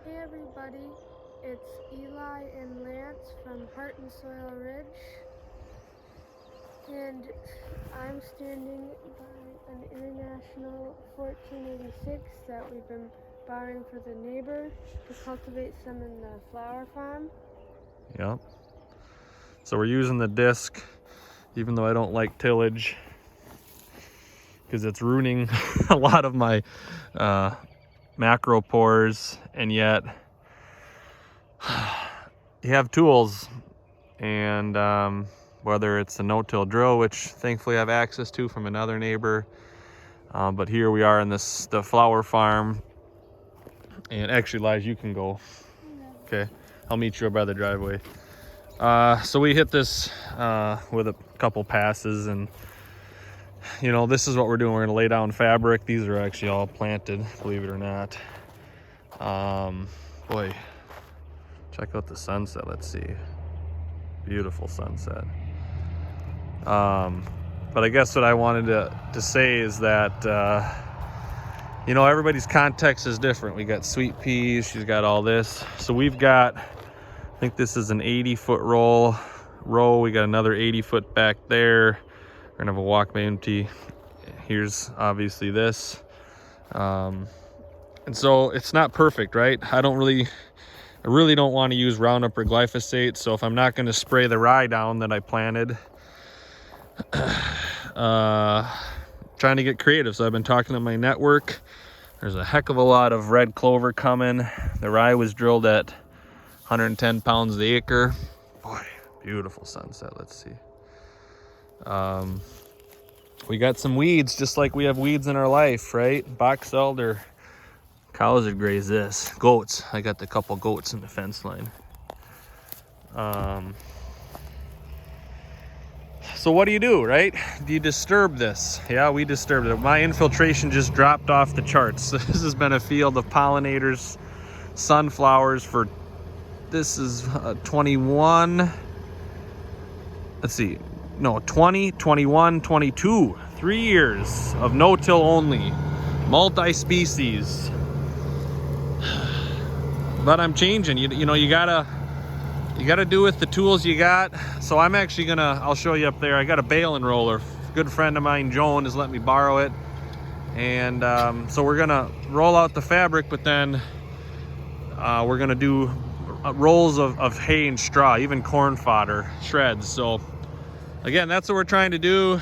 Hey everybody, it's Eli and Lance from Heart and Soil Ridge, and I'm standing by an International 1486 that we've been borrowing for the neighbor to cultivate some in the flower farm. Yep. So we're using the disc, even though I don't like tillage, because it's ruining a lot of my macro pores, and yet you have tools, and whether it's a no-till drill, which thankfully I have access to from another neighbor, but here we are in the flower farm, and actually, Lige, you can go. Okay, I'll meet you by the driveway. So we hit this with a couple passes, and you know, this is what we're doing. We're gonna lay down fabric. These are actually all planted, believe it or not. Boy, check out the sunset. Let's see, beautiful sunset. But I guess what I wanted to say is that you know, everybody's context is different. We got sweet peas, she's got all this. So we've got, I think this is an 80-foot row. We got another 80-foot back there. We're gonna have a walkway empty. Here's obviously this. And so it's not perfect, right? I really don't want to use Roundup or glyphosate. So if I'm not gonna spray the rye down that I planted, trying to get creative. So I've been talking to my network. There's a heck of a lot of red clover coming. The rye was drilled at 110 pounds the acre. Boy, beautiful sunset. Let's see. We got some weeds, just like we have weeds in our life, right? Box elder. Cows would graze this. Goats. I got the couple goats in the fence line. So what do, right? Do you disturb this? Yeah, we disturbed it. My infiltration just dropped off the charts. This has been a field of pollinators, sunflowers for, this is 21, let's see, no, 20, 21, 22, 3 years of no-till only, multi-species. But I'm changing, you know, you gotta do with the tools you got. So I'm actually I'll show you up there. I got a baling roller. A good friend of mine, Joan, has let me borrow it. And so we're gonna roll out the fabric, but then we're gonna do rolls of hay and straw, even corn fodder, shreds. So again, that's what we're trying to do.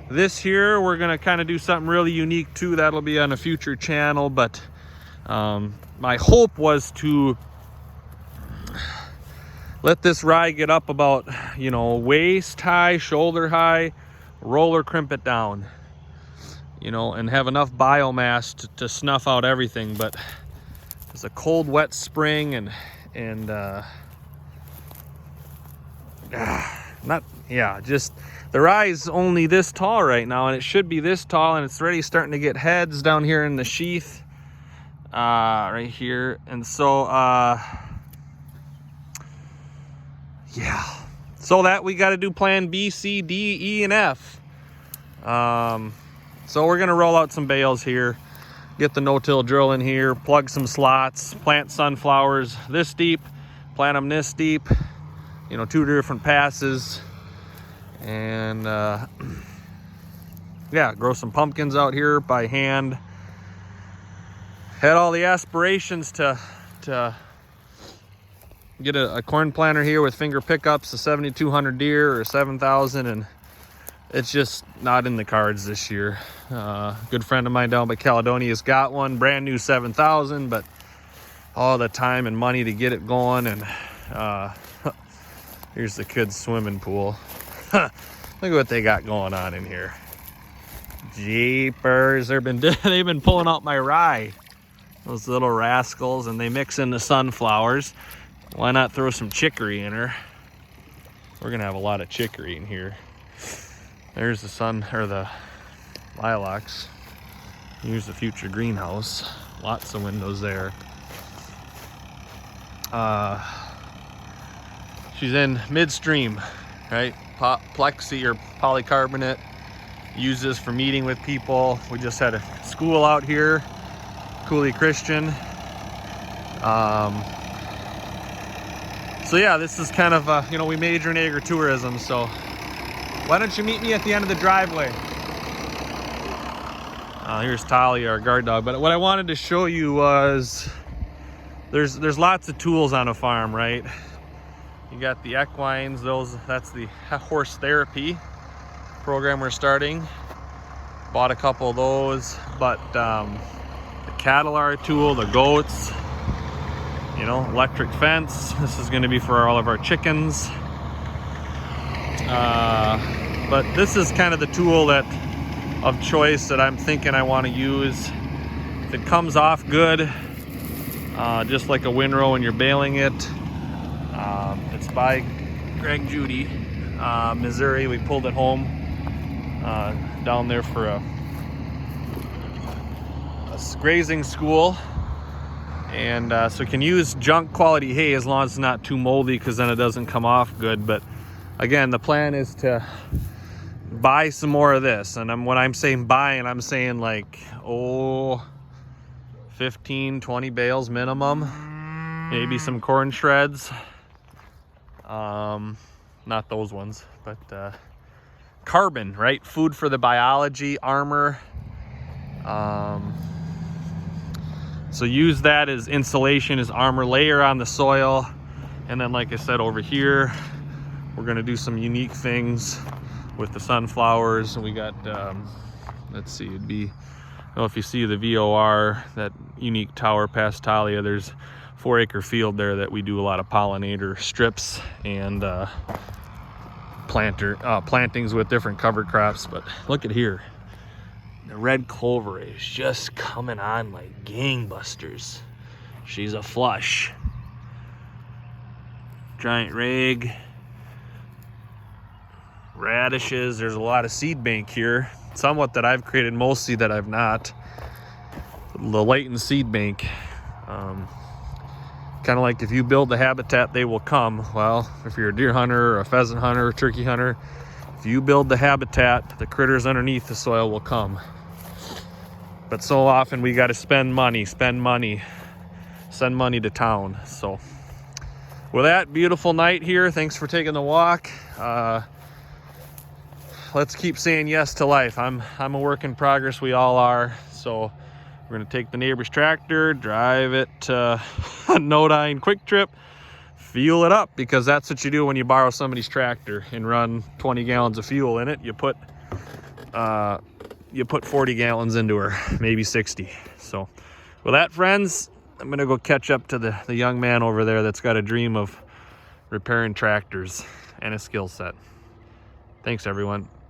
This here, we're gonna kind of do something really unique too. That'll be on a future channel, but my hope was to let this rye get up about, you know, waist high, shoulder high, roll or crimp it down, you know, and have enough biomass to snuff out everything. But it's a cold, wet spring, and just the rye is only this tall right now, and it should be this tall, and it's already starting to get heads down here in the sheath, right here. And so yeah, so that we got to do plan B, C, D, E, and F. So we're gonna roll out some bales here, get the no-till drill in here, plug some slots, plant sunflowers this deep, plant them this deep, you know, 2 different passes, and yeah, grow some pumpkins out here by hand. Had all the aspirations to get a corn planter here with finger pickups, a 7200 deer or 7000, and it's just not in the cards this year. Good friend of mine down by Caledonia's got one, brand new 7000, but all the time and money to get it going. And here's the kids' swimming pool. Look at what they got going on in here. Jeepers, they've been pulling out my rye, those little rascals, and they mix in the sunflowers. Why not throw some chicory in her? We're gonna have a lot of chicory in here. There's the the lilacs. Here's the future greenhouse. Lots of windows there. She's in midstream, right? Plexi or polycarbonate. Use this for meeting with people. We just had a school out here, Cooley Christian. So yeah, this is kind of, you know, we major in agritourism, so why don't you meet me at the end of the driveway? Here's Talia, our guard dog. But what I wanted to show you was there's lots of tools on a farm, right? You got the equines, that's the horse therapy program we're starting. Bought a couple of those, but the cattle are a tool, the goats, you know, electric fence. This is going to be for all of our chickens. But this is kind of the tool of choice that I'm thinking I want to use. If it comes off good, just like a windrow when you're baling it. It's by Greg Judy, Missouri. We pulled it home down there for a grazing school. And so you can use junk quality hay as long as it's not too moldy, because then it doesn't come off good. But again, the plan is to buy some more of this. And when I'm saying buying, I'm saying like, 15, 20 bales minimum. Maybe some corn shreds. Not those ones, but carbon, right? Food for the biology, armor. So use that as insulation, as armor layer on the soil. And then, like I said, over here, we're gonna do some unique things with the sunflowers. And we got, let's see, it'd be, I don't know if you see the VOR, that unique tower past Talia. There's 4-acre field there that we do a lot of pollinator strips and plantings with different cover crops. But look at here. The red clover is just coming on like gangbusters. She's a flush. Giant rag. Radishes. There's a lot of seed bank here. Somewhat that I've created, mostly that I've not. The latent seed bank. Kind of like if you build the habitat, they will come. Well, if you're a deer hunter or a pheasant hunter or a turkey hunter, if you build the habitat, the critters underneath the soil will come. But so often we got to spend money, send money to town. So with that, beautiful night here. Thanks for taking the walk. Let's keep saying yes to life. I'm a work in progress. We all are. So we're gonna take the neighbor's tractor, drive it to No-Dine Quick Trip, fuel it up, because that's what you do when you borrow somebody's tractor and run 20 gallons of fuel in it. You put 40 gallons into her, maybe 60. So with that, friends, I'm gonna go catch up to the young man over there that's got a dream of repairing tractors and a skill set. Thanks, everyone.